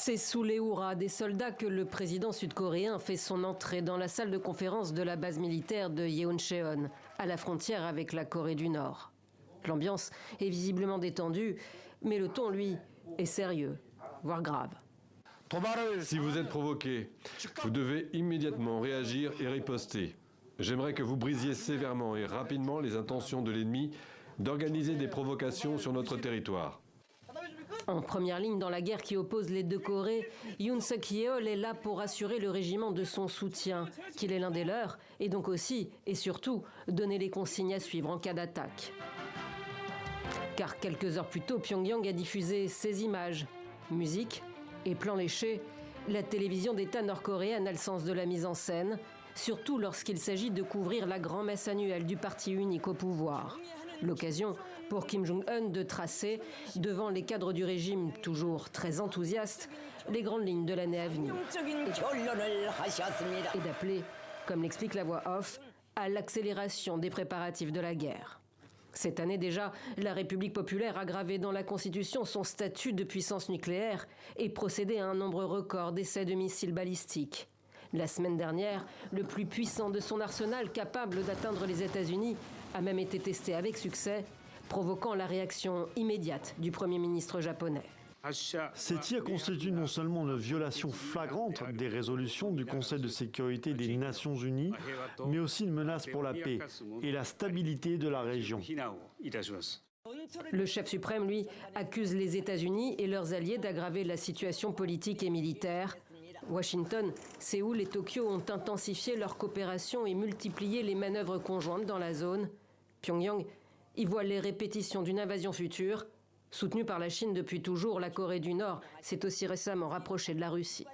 C'est sous les hurrahs des soldats que le président sud-coréen fait son entrée dans la salle de conférence de la base militaire de Yeoncheon, à la frontière avec la Corée du Nord. L'ambiance est visiblement détendue, mais le ton, lui, est sérieux, voire grave. Si vous êtes provoqué, vous devez immédiatement réagir et riposter. J'aimerais que vous brisiez sévèrement et rapidement les intentions de l'ennemi d'organiser des provocations sur notre territoire. En première ligne dans la guerre qui oppose les deux Corées, Yoon Suk-yeol est là pour assurer le régiment de son soutien, qu'il est l'un des leurs, et donc aussi, et surtout, donner les consignes à suivre en cas d'attaque. Car quelques heures plus tôt, Pyongyang a diffusé ces images, musique et plans léchés. La télévision d'État nord-coréenne a le sens de la mise en scène, surtout lorsqu'il s'agit de couvrir la grand-messe annuelle du parti unique au pouvoir. L'occasion pour Kim Jong-un de tracer, devant les cadres du régime toujours très enthousiastes, les grandes lignes de l'année à venir. Et d'appeler, comme l'explique la voix off, à l'accélération des préparatifs de la guerre. Cette année déjà, la République populaire a gravé dans la Constitution son statut de puissance nucléaire et procédé à un nombre record d'essais de missiles balistiques. La semaine dernière, le plus puissant de son arsenal, capable d'atteindre les États-Unis, a même été testé avec succès, provoquant la réaction immédiate du Premier ministre japonais. Ces tirs constituent non seulement une violation flagrante des résolutions du Conseil de sécurité des Nations Unies, mais aussi une menace pour la paix et la stabilité de la région. Le chef suprême, lui, accuse les États-Unis et leurs alliés d'aggraver la situation politique et militaire. Washington, Séoul et Tokyo ont intensifié leur coopération et multiplié les manœuvres conjointes dans la zone. Pyongyang y voit les répétitions d'une invasion future. Soutenue par la Chine depuis toujours, la Corée du Nord s'est aussi récemment rapprochée de la Russie.